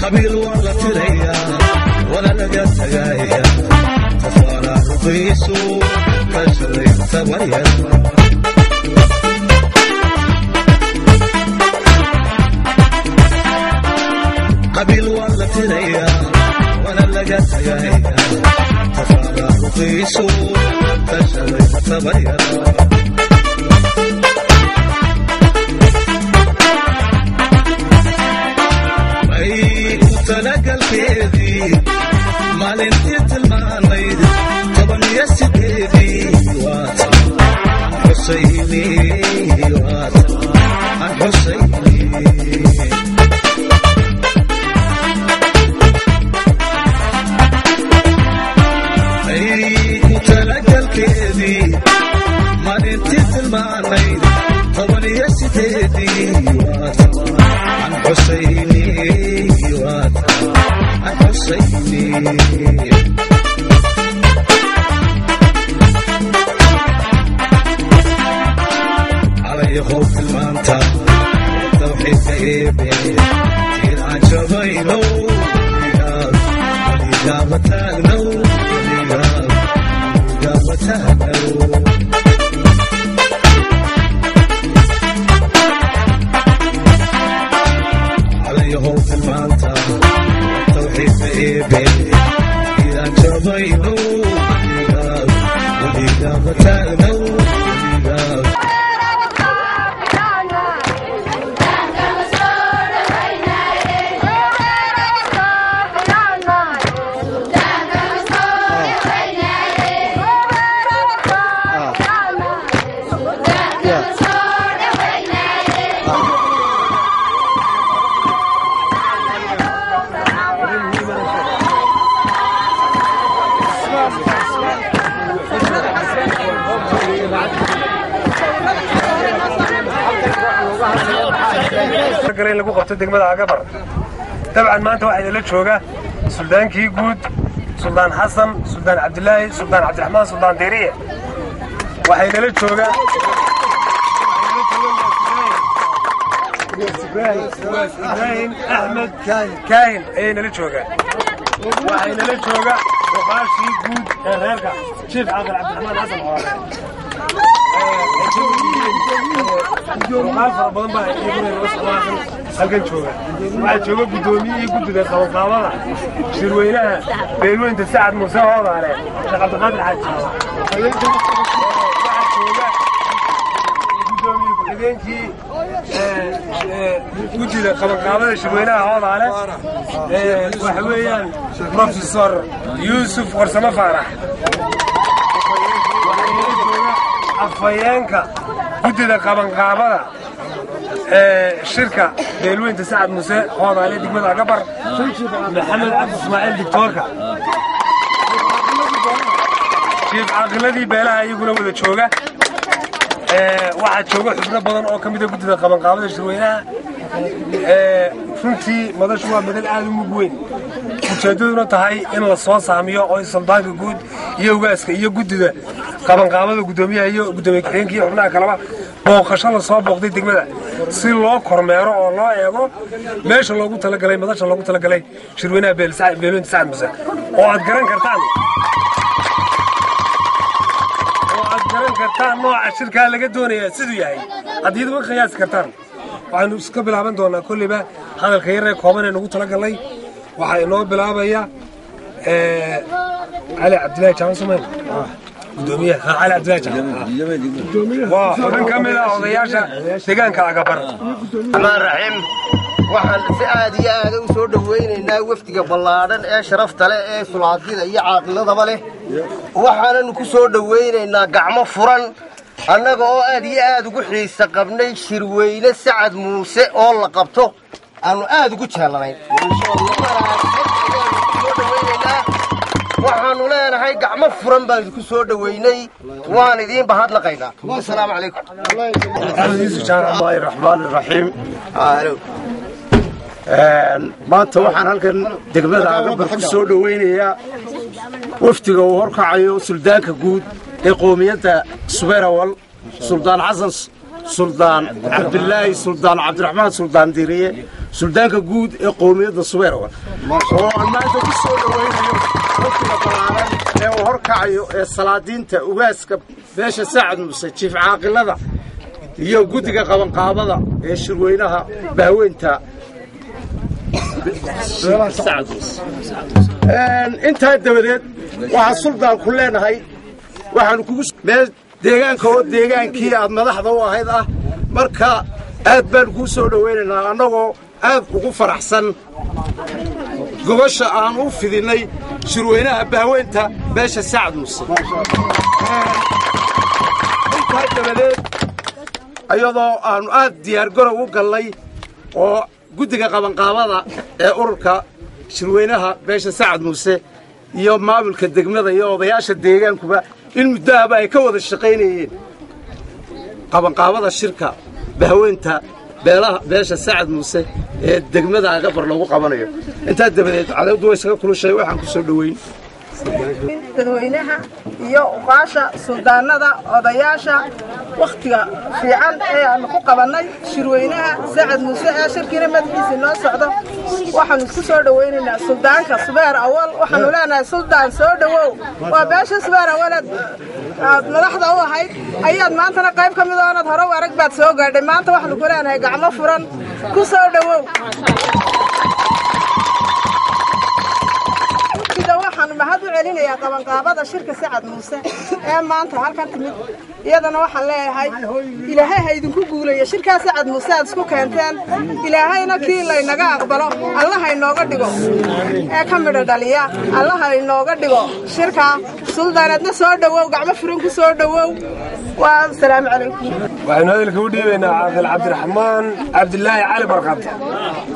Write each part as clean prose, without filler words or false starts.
قبيل ولا تريا ولا لقيت تجايا تصارى رقيسو كشري تبريا قبيل ولا تريا ولا لقيت تجايا تصارى رقيسو كشري تبريا تلقى الكيدي ما لنتيت المانيد طبعا يسكيدي واتا عن حسيني واتا عن حسيني تلقى الكيدي ما لنتيت المانيد طبعا يسكيدي واتا عن حسيني حسيني علي خوف المانتا توحيد كيبي تير عن شبينو إجابتانو علي خوف المانتا baby, إذا جبينو وإذا بتانو lagu qabto degmada Agabar tabcan maanta waxa ila jooga Suldaankii guud Suldaan Xasan Suldaan Cabdilaahi Suldaan Cabdiraxmaan Suldaan Deeriye waxa ila jooga Ibrahim Ahmed Kaahin ayna la jooga waxa ila jooga Waqaashii guud ee reerka Sheekh Aqal Cabdiraxmaan Xasan Xoole وقال فربنا بقى يقول الوصفة halkan jooga waxa jooga gudoomiye guddiga qabanqaabada shirweynaha beelweynta Sacad Muuse Hoodaale Sheekh Cabdiqaadir Xaaji waxa jooga gudoomiye ku-xigeenkii guddiga qabanqaabada shirweynaha Hoodaale waxa weeyaan Professor Yuusuf Warsame Faarax afayeenka guddiga qabanqaabada shirka beelweynta Sacad Muuse Hoodaale degmada Agabar Maxamed Cabdi Ismaaciil Dictoorka Sheekh Aqladii beelaha iyaguna wada jooga waxa jooga xubno badan oo kamid ah guddiga qabanqaabada shirweynaha runtii madashu waa madal aad u mug weyn ujeedaduna tahay in la soo saamiyo oo Suldaanka guud iyo ugaaska iyo guddiga qabanqaabada gudoomiyaha iyo gudoomiye ku-xigeenka iyo xubnaha kaleba booqasho la soo booqday degmada si loo kormeero oo loo eego meesha loogu talagalay madasha loogu talagalay shirweynaha beelweynta Sacad Muuse oo aad garan kartaan nooca shirka laga doonayo sidoo yahay hadii aad qiyaas kartaan waxaanu iska bilaaban doonaa kulliba hadalka yar ee kooban ee nagu talagalay waxa inoo bilaabaya علي عبد الله جان سمين قدوميه علي عبد الله جان وحبن كامل odayaasha deegaanka Agabar Amaan Raxiim waxaan si aad iyo aad u soo dhaweynaynaa wafdiga ballaaran ee sharafta leh ee sulaadida iyo caaqilada leh waxaan ku soo dhaweynaynaa gacmo furan annaga oo aad iyo aad ugu xiisa qabnay shirweyne Sacad Muuse oo la qabto aanu aad ugu jeelanayn waxaanu leenahay gacmo furan baan ku soo dhaweynay waan idin bahad laqaynaa assalaamu calaykum bismillahir rahmaanir rahiim maanta waxaan halkan degmada Agabar ku soo dhaweynayaa waftiga uu horkacayo suldaanka guud ee qoomiyadda Subeerawal Suldaan Xasan suldaan cabdilaahi suldaan cabdiraxmaan suldaan diriye suldaanka guud ee qowmiyadda subeerawan oo aan maanta ku soo dhawaynayo wafdiga ballaaran ee uu horkacayo ee salaadiinta ugaaska beesha Sacad Muuse jiif caaqilada iyo guddiga qabanqaabada ee shirweynaha bahweynta Sacad Muuse intaa dabadeed waxaan suldaan ku leenahay waxaan kugu meel deegaanka oo deegaankii aad madaxda u ahayd ah marka aad baan kuu soo dhawaynaynaa annagoo aad ugu faraxsan gobasha aan u fidinay shirweynaha bahweynta beesha Sacad Muuse intaa dabadeed ayadoo aanu aad diyaargarow u gallay oo guddiga qabanqaabada ee ururka shirweynaha beesha Sacad Muuse iyo maamulka degmada iyo odayaasha deegaankuba in muddaaba ay ka wada shaqaynayeen qabanqaabada shirka bahweynta beesha Sacad Muuse ee degmada Agabar lagu qabanayo intaa dabadeed cadawdu way isaga kulushay waxaan ku soo dhaweyn dadweynaha iyo uqaasha suldaanada odayaasha waqtiga fiican ee aan ku qabanay shirweynaha Sacad Muuse ee shirkiina madaxiisa noo socdo waxaan isku soo dhaweynaynaa suldaanka Subeer Awal waxaan leenahay suldaan soo dhawow waa beesha Subeer Awal madaxda u ahayd ayaad maantana qayb ka mid ah oo hore arag baad soo gaadhay maanta waxaan ku leenahay gacmo furan ku soo dhawow waxaan mahad u celinayaa qabanqaabada shirka Sacad Muuse ee maanta halkan timid iyadana waxaan leeyahay ilaahay ha idinku guuleeyo shirka Sacad Muuse aad isku keenteen ilaahayna kii la inaga aqbalo Allah inooga dhigo ee ka midho dhaliya Allah inooga dhigo shirka suldaanadna soo dhawow gacmo furan ku soo dhawow waa assalaamu calaykum waxaan hadalka u dhiibaynaa caaqil cabdiraxmaan cabdilaahi cali barqad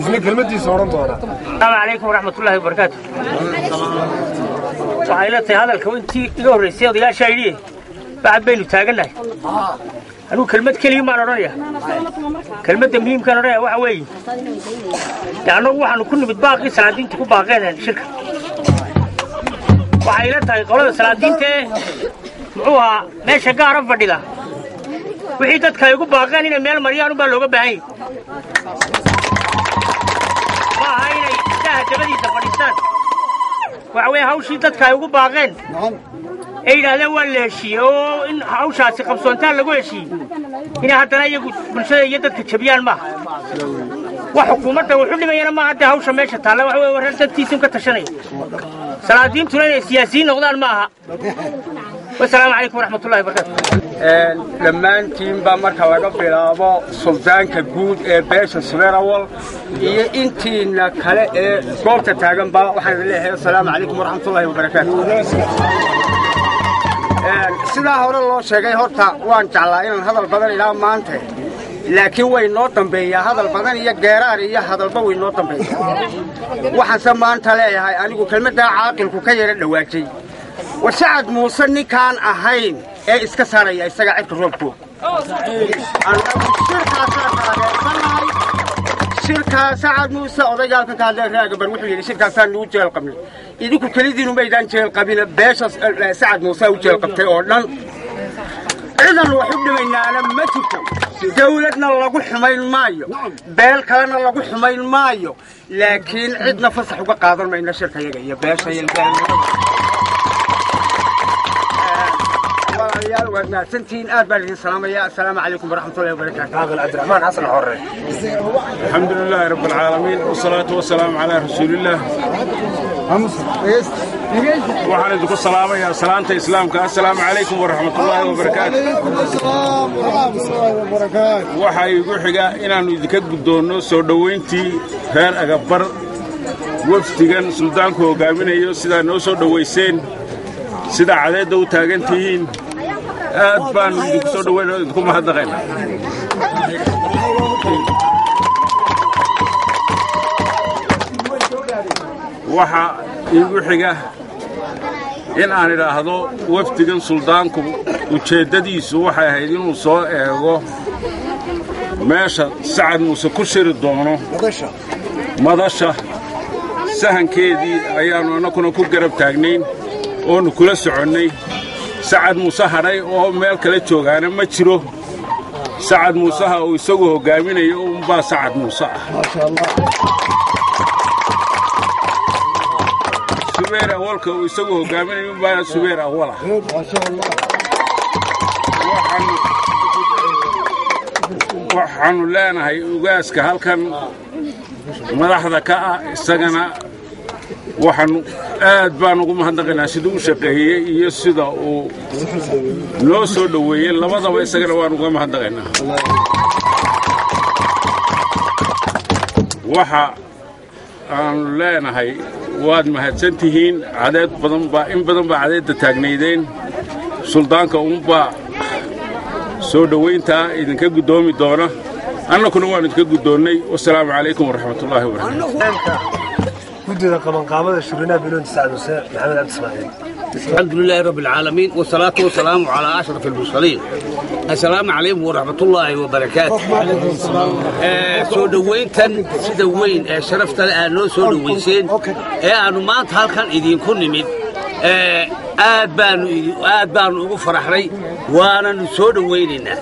isna kelmadiisa oran doona السلام عليكم ورحمة الله وبركاته. وعائلة هذا الكون تي له رئيسي يا شايلي بعد بينو تاجنا. أنا كلمة كلمة أنا رأيه. كلمة مهم كان رأيه وعوي. يعني هو إحنا كنا بتباقي سعادين تكون باقين الشركة. وعائلة هاي قالوا سعادين ته معوها ماشي قارب فديلا. وحيدت كيقول باقين إن ميل مريانو باللغة بعين. جبدي سفرستان وعوي هاوشي dadka ay ugu baaqeen ay yiraahdeen waa la heshiiyo in hawshaasi qabsoontaan lagu heshiiyo in haddana iyagu bulshada iyo dadka jabiyaan ma wax xukuumadda wuxuu dhimayna ma hadda hawsha meesha taala wax way wararsantiisu ka tashanay salaadiintuna inay siyaasiyiin noqdaan ma aha والسلام عليكم ورحمة الله وبركاته. لما أنتم بمركز لقبلابو سلطان كجود بيش الصغير أول أنتين كلا قوة تاجم با وحنا بالله السلام عليكم ورحمة الله وبركاته. سيدا هور الله شجعي هورتا وان تعلقين هذا البدن إلى ما أنت لكن وين نوتن بيا هذا البدن يجرار يا هذا البو وين نوتن بيا وحسب ما أنت لا هاي أنا أقول كلمة عاقل كوكير الواجي وسعد موسى كان أهين إسكا ساريا إسكا عيد روبو شركة سعد موسى ورجال كان له راجل وحولي شركة سان نوجه القبيلة إذا كنت لذي نبيدان شيء القبيلة بيش سعد موسى وجه القبيلة أردن إذا الوحيد منا لما تكون دولتنا الله قول حمايل مايو بيل كان الله قول حمايل مايو لكن عندنا فصح وقادر ما إن الشركة يا بيش هي البيل يا سنتين أربعين السلام عليكم ورحمة الله وبركاته. عاقل عبد الرحمن حسن حري. الحمد لله رب العالمين والصلاة والسلام على رسول الله. وحنا نقول السلام يا سلامة إسلامك السلام عليكم ورحمة الله وبركاته. السلام ورحمة الله وبركاته. وحي يقول حاجة إن نديك بدونه سودوينتي هان أكبر وفتيجان سلطانك وقابين يوسدا نوسود ويسين سيدا عدد وتاجنتين أدبان يقصد وينكم هذا غير waxa igu xiga in aan iraahdo waftigan suldaanku ujeedadiisu waxay ahayd inuu soo eego meesha Sacad Muuse ku shiri doono madasha sahankeedii ayaanu anaguna ku garab taagnayn oo kula soconay Sacad Muuse haray oo meel kale joogaana ma jiro sacad muusaha uu isagu hogaaminayo unbaa sacad muuse ah maasha allah subeer awalka uu isagu hogaaminayo unbaa subeer awal ah maasha allah waxaanu leenahay ugaaska halkan madaxda ka ah isagana waxaanu aad baan ugu mahadnaqaynaa siduu u shaqeeyey iyo sida uu noo soo dhoweeyey labadaba isagana waan uga mahadnaqaynaa waxa aanu leenahay waad mahadsan tihiin cadeed in badan baa cadeedda taagnaydeen suldaanka unbaa soo dhowayntaa idinka guddoomi doona annakuna waan idinka guddoonnay wasalaamu calaykum waraxmatullaahi wabarakaatu guddiga qabanqaabada shirweynaha beeloonta sacad muuse maxamed cabdi ismaaciil الحمد لله رب العالمين والصلاة والسلام على أشرف المرسلين السلام عليكم ورحمة الله وبركاته سو دوينتن سدوين شرفت الآن سو دوينسين أنا ما تهلكن إذن كن نمد aad baan ugu faraxnay waana soo dhaweynayna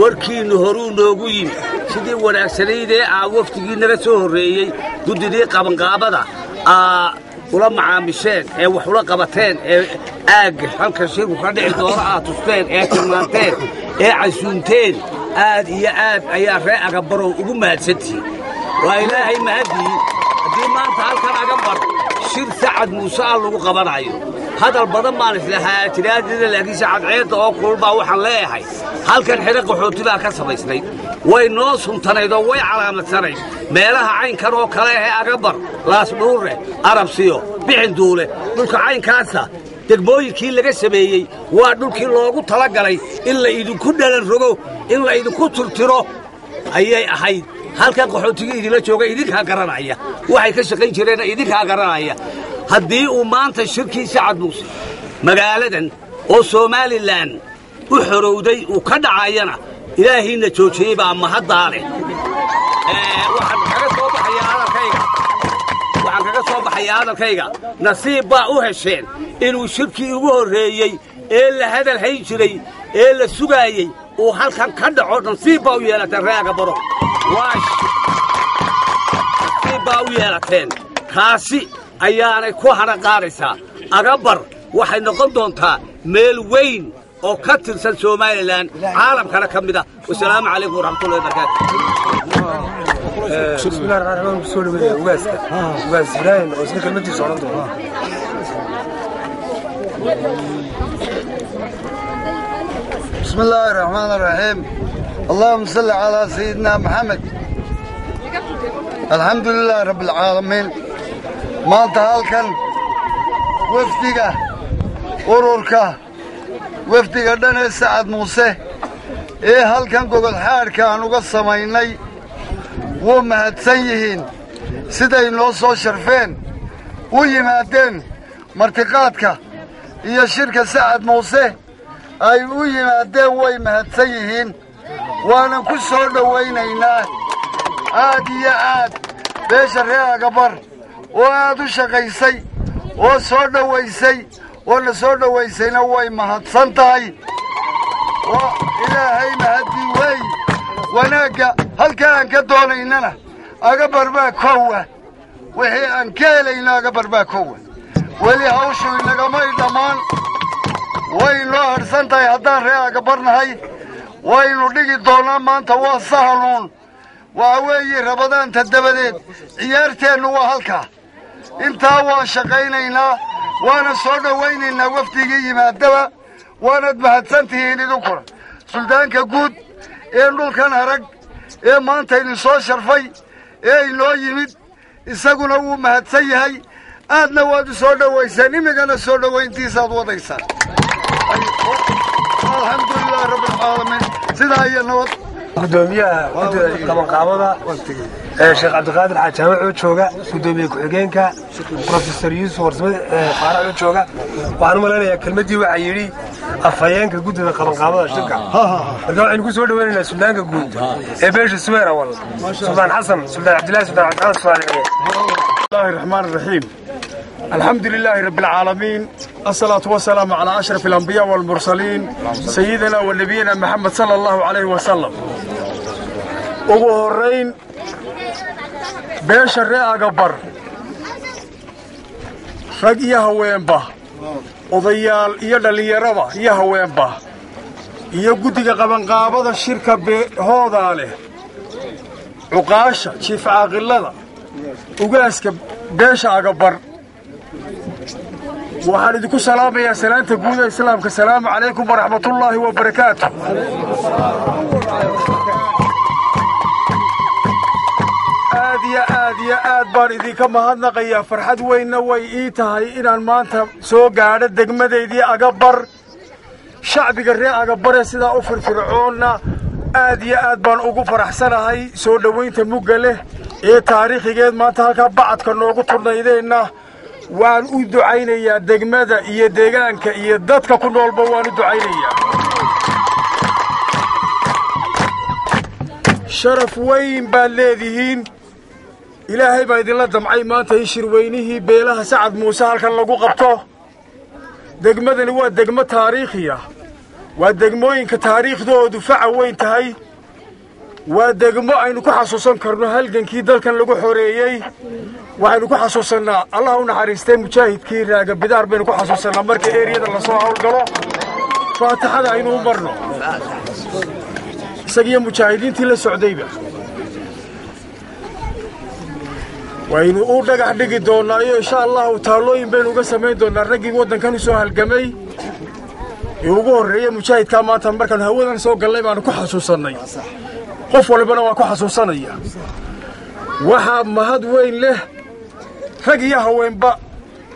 warkiinu horuu noogu yimi sidii wanaagsaneydee waftigii naga soo horeeyay gudidii qabanqaabada ula macaamisheen ee wax ula qabateen ee aag halka shirku ka dhici doono tusteen ee tilmaanteen ee casuunteen aad iyo aad ayaa ree agabarow ugu mahadsantihiin waa ilaahay mahadii haddii maanta halkan agabar shir sacad muuse lagu qabanayo هذا البضم ما نسلها تنادي لكن ساعد عيد أو كل با وحن لاهي هل كان حرق وحوتي لا كسب يسني وينوسهم تنايدوا وي علامة سني ما لها عين كرو كلاه أكبر لا سبوره عرب سيو بين دوله دولك عين كاسة تقبوي كيل لك سبيعي ودول كيل لوجو طلق علي إلا إذا كنا نرجو إلا إذا كنت ترى أي أحد هل كان وحوتي إذا لا شوقي إذا كان عيا وحي كشقين شرينا إذا كان عيا haddii uu maanta shirkii sacad muuse magaaladan oo Soomaaliland u xorowday uu ka dhacayana ilaahayna joojiyay baa mahaddaale waxaan kaga soo baxay hadalkayga nasiib baa u hesheen inuu shirkii ugu horeeyay ee la hadal hay jiray ee la sugaayay uu halkan ka dhaco nasiib baa u yeelatay raaga baro nasiib baa u yeelateen kaasi ayaanay ku hana qaadaysaa agabar waxay noqon doontaa meel weyn oo ka tirsan Soomaaliland caalamkana ka mid ah wassalaamu calaykum waraxmatullaahi wabarakaatuh bismillaahir rahmaanir rahiim soo dhaweeyay ugaas Ibrahim oo isla kalmadiisa oran doona bismillaahir rahmaanir rahiim اللهم صل على سيدنا محمد الحمد لله رب العالمين maanta halkan wafdiga ururka wafdiga dhan ee sacad muuse ee halkan gogol xaadhka aan uga samaynay wuu mahadsan yihiin siday noo soo sharfeen u yimaadeen martiqaadka iyo shirka sacad muuse ay u yimaadeen way mahadsan yihiin waanan ku soo dhowaynaynaa aad iyo aad beesha ree agabar oo aad u shaqaysay oo soo dhowaysay oo na soo dhowaysayna way mahadsan tahay oo ilaahay mahadii wey wanaagga halka aan ka doonaynana agabar baa kowa wixii aan ka helayno agabar baa kowa weli hawshu inagamay dhammaan way noo harsan tahay haddaan ree agabar nahay waynu dhigi doonaa maanta waa sahanuun waa weeye rabadaanta dabadeed ciyaarteennu waa halkaa intaa waan shaqaynaynaa waana soo dhowaynaynaa wafdigii yimaadaba waanad mahadsantihiin idinkuna suldaanka guud ee dhulkan harag ee maanta idin soo sharfay ee inoo yimid isaguna wuu mahadsan yahay aadna waad u soo dhowaysaan imigana soo dhowayntiisaad wadaysaan alxamdulilah rabbilcaalamiin sidaa iyo nabad gudoomiyaha guddiga qabanqaabada sheekh cabdiqaadir xaajaamac oo jooga gudoomiye ku-xigeenka professor yuusuf warsame faarac oo jooga waxaan u malaynayaa kelmaddii waxaa yidhi afhayeenka guddiga qabanqaabada shirka marka waxaynu ku soo dhoweynaynaa suldaanka guud ee beesha suweer awal suldaan xasan suldaan cabdillahi suldaan cabdiqaadir bismillaahi raxmaani raxiim الحمد لله رب العالمين الصلاة والسلام على أشرف الأنبياء والمرسلين سيدنا ونبينا محمد صلى الله عليه وسلم ugu horrayn beesha ree Agabar rag iyo haweenba odayaal iyo dhalinyaraba iyo haweenba iyo guddiga qabanqaabada shirka hoodaa leh cuqaasha jiif caaqilada ugaaska beesha Agabar waxaan idinku salaamayaa salaanta guud ee islaamka salaamu calaykum waraxmatullaahi wabarakaatuh aad baan idinka mahadnaqayaa farxad weynna way ii tahay inaan maanta soo gaadho degmadaydii Agabar shacbiga ree Agabar ee sidaa u firfircoonna aad baan ugu faraxsanahay soo dhowaynta mugga leh ee taariikhigeed maanta halkaa bacadka noogu turnaydeenna waan u ducaynayaa degmada iyo deegaanka iyo dadka ku noolba waan u ducaynayaa sharaf weyn baad leedihiin ilaahay baa idinla damcay maanta in shirweynihii beelaha Sacad Muuse halkan lagu qabto degmadani waa degmo taariikhi ah waa degmooyinka taariikhdoodu faca weyn tahay waa degmo aynu ku xasuusan karno halgankii dalkan lagu xoreeyey waxaynu ku xasuusanaa Allah u naxariistay mujaahidkii raaga bidaar baynu ku xasuusanaa marka eeriyada la soo hawlgalo faataxada aynu u marno isagiyo mujaahidiintii la socdayba waynu u dhagax dhigi doonaa iyo insha Allah taalooyin baynu uga samayn doonaa raggii waddankan u soo halgamay ee ugu horreeyay mujaahidka maanta markaan hawadan soo galnay baan ku xasuusanay qof walbana waa ku xasuusanaya waxa mahad weyn leh rag iyo haweenba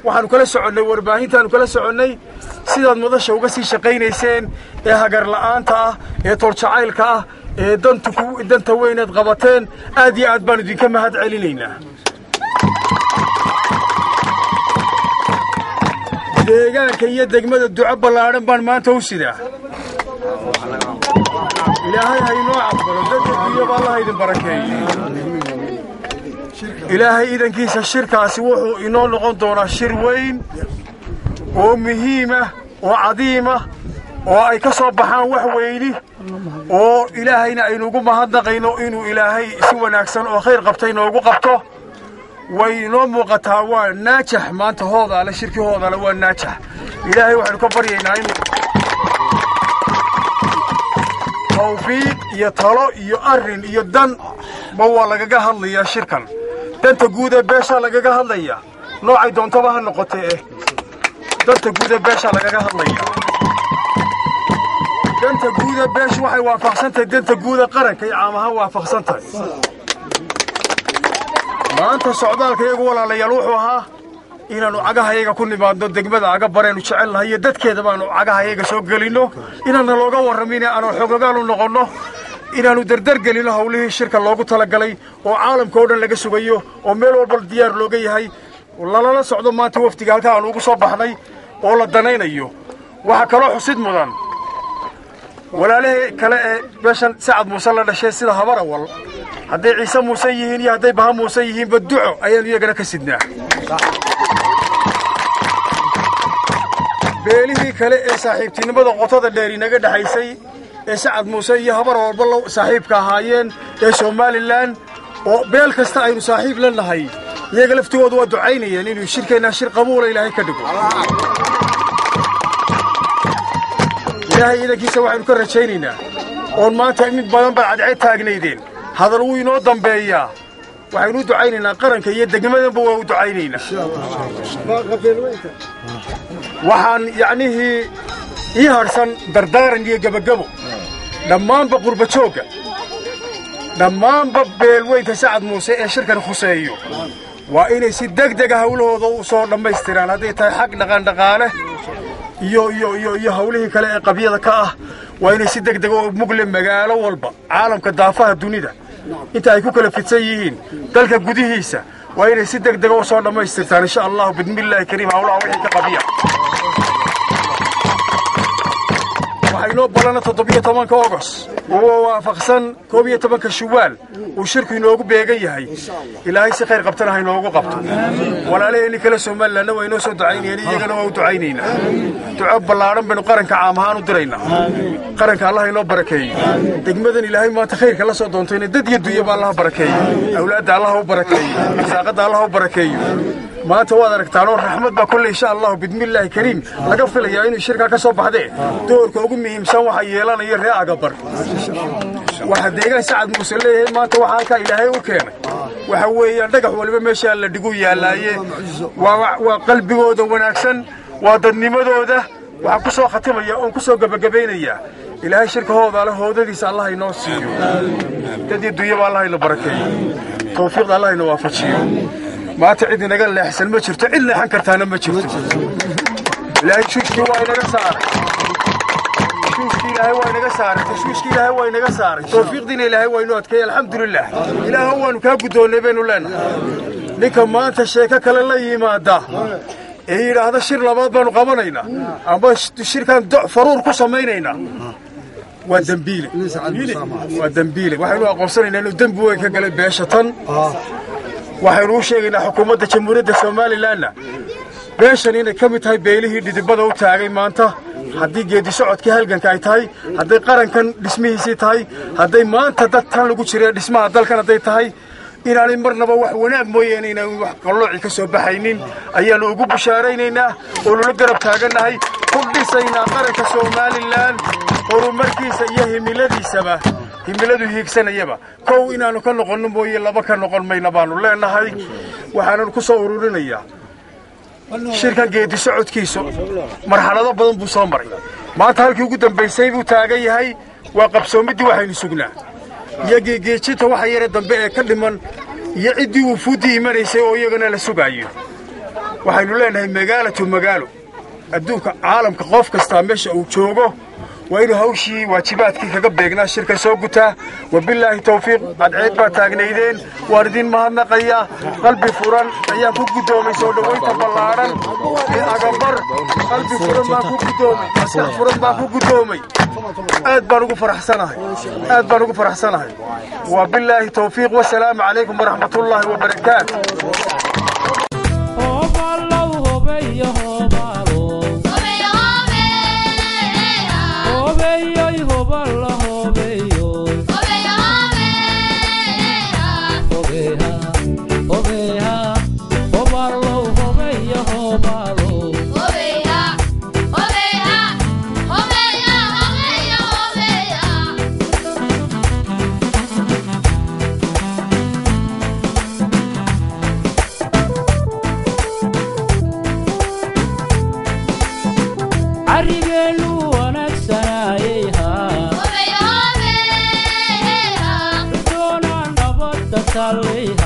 waxaanu kala soconnay warbaahintaanu kala soconnay sidaad madasha uga sii shaqaynayseen ee hagar la'aanta ah ee toljacaylka ah ee danta weyneed qabateen aad iyo aad baan idinka mahad celinaynaa deegaanka iyo degmada duco ballaadhan baan maanta u sidaa ilaahay ha inoo aqbalo dadka biyaba Allah idin barakeeyo ilaahay idankiisa shirkaasi wuxuu inoo noqon doonaa shir weyn oo muhiim ah oo cadiim ah oo ay ka soo baxaan wax weyni oo ilaahayna aynu ugu mahadnaqayno inuu ilaahay si wanaagsan oo khayr qabtay noogu qabto way inoo muuqataa waa naajax maanta hoodaale shirkii hoodaale waa naajax ilaahay waxaynu ka baryaynaa inuu tawfiiq iyo talo iyo arrin iyo dan ba waa lagaga hadlayaa shirkan danta guud ee beesha lagaga hadlayaa noocay doontaba ha noqotee danta guud ee beesha lagaga hadlayaa danta guud ee beesha waxay waafaqsantahay danta guud ee qaranka iyo caam ahaan waafaqsantahay maanta socdaalka iyagu walaalayaal wuxuu ahaa inaanu cagahayaga ku nimaadno degmada Agabar aynu jecelnahay iyo dadkeeda baanu cagahayaga soo gelino inaana looga warramin aanu xogogaal u noqonno inaanu dardar gelino hawlihii shirka loogu talagalay oo caalamka oo dhan laga sugayo oo meel walba diyaar looga yahay lala socdo maanta waftiga halka aan ugu soo baxnay oo la danaynayo waxa kale xusid mudan walaalihii kale ee beeshan Sacad Muuse la dhashay sida Habarawal hadday Ciise Muuse yihiin iyo hadday Baha Muuse yihiin duco ayaan iyagana ka sidnaa beelihii kale ee saaxiibtinimada qotada dheer inaga dhaxaysay ee Sacad Muuse iyo Habarawal saaxiibka ahaayeen ee Somaliland oo beel kasta aynu saaxiib la nahay iyaga laftigoodu waa ducaynayeen inuu shirkeena shir qabuul ilaahay ka dhigo ilaahay idankiisa waxaynu ka rajaynaynaa oo maanta mid badan baa cadceed taagnaydeen hadal uu inoo dambeeyaa waxaynu u ducaynaynaa qaranka iyo degmadanba waa u ducaynaynaa waxaan yacnihii ii harsan dardaaran iyo gabagabo dhammaanba qurba joogga dhammaanba beelweynta Sacad Muuse ee shirkan khuseeyo waa inay si degdeg ah hawlahooda u soo dhammaystiraan hadday tahay xaq dhaqaale iyo hawlihii kale ee qabyada ka ah waa inay si degdeg oo mugle magaalo walba caalamka daafaha dunida inta ay ku kala fidsan yihiin dalka gudihiisa waa inay si degdeg oo soo dhammaystirtaan insha Allah bidmillaahi kariim hawlaha wixii ka qabiya waxay inoo balana 17 August oo waafaqsan 11 Shawaal uu shirku inoogu beegan yahay ilaahay si khayr qabtana ha inoogu qabto walaalaheen kala Soomaaliland way inoo soo ducaynayeen iyagana waa u ducaynayna duco ballaaran banu qaranka caam ahaan u dirayna qaranka Allah inoo barakeeyo degmadan ilaahay maanta khayrka la soo doontayna dad iyo dunyaba Allah barakeeyo awlaadda Allah u barakeeyo saaqada Allah u barakeeyo maanta waad aragtaan oo raxmad ba kulli insha Allah bidmillaahi kariim laga filayaa inuu shirka ka soo baxday doorka ugu muhiimsan waxa yeelanaya reer Agabar waxa deegaan Sacad Muuse leeyahay maanta waxa ka ilaahay u keenay waxa weeyaan dhagax waliba meesha la dhigu yaalaaye waa qalbigooda wanaagsan waa dadnimadooda waxa ku soo khatimaya oo ku soo gabagabeynaya ilaahay shirkahooda la hoodadiisa Allah inoo siiyo dadii dunyaba Allah ila barakeeyo tawfiiqda Allah inoo waafajiyo ما تعيد نقل أحسن ما شفت إلا حنكرت أنا ما شفت لا شوش كي واي نقصار شوش كي لا هو نقصار شوش كي لا هو نقصار توفيق دين إلى هو نوت كي الحمد لله إلى هو نكابدون بين لنا لكن ما أنت الشيكة كلا الله يماده إيه هذا الشر لبعض بنو قمرينا أما الشر كان فرور قصمينينا ودنبيله ودنبيله وحلو أقصرنا إنه دنبوه كقلب بيشطن waxaynu u sheegaynaa xukuumadda jamhuuriyadda Soomaaliland beeshan inay ka mid tahay beelihii dhidibada u taagay maanta haddii geedi socodkii halganka ay tahay hadday qarankan dhismihiisii tahay hadday maanta dad tan lagu jiray dhismaha dalkan hadday tahay inaanay marnaba wax wanaag mooyeen inaan wax qalooci ka soo baxaynin ayaanu ugu bushaaraynaynaa oo la garab taaganahay ku dhisaynaa qaranka Soomaaliland horumarkiisa iyo himiladiisaba himiladu hiigsanayaba kow inaanu ka noqon mooyee laba ka noqon mayna baanu leenahay waxaanu ku soo ururinayaa shirkan geedi socodkiisa marxalado badan buu soo maray maanta halkii ugu dambeysay buu taagan yahay waa qabsoomidii waxaynu sugnaa iyo geejinta waxa yare dambe ee ka dhiman iyo cidii uu fuudii imaneysay oo iyagana la sugaayo waxaynu leenahay magaalo adduunka caalamka qof kasta meesha uu joogo وإنه هوشي واجبات كي كجبنا الشركة سوقتها وبالله توفيق قد عيد بتاجنيدين واردين مهنا قيا قلبي فران أيام كوك دومي سود وين تبلارن أجبر قلبي فران ما كوك دومي فران ما كوك دومي أدبروا فرح سنة وبالله توفيق والسلام عليكم ورحمة الله وبركاته Salve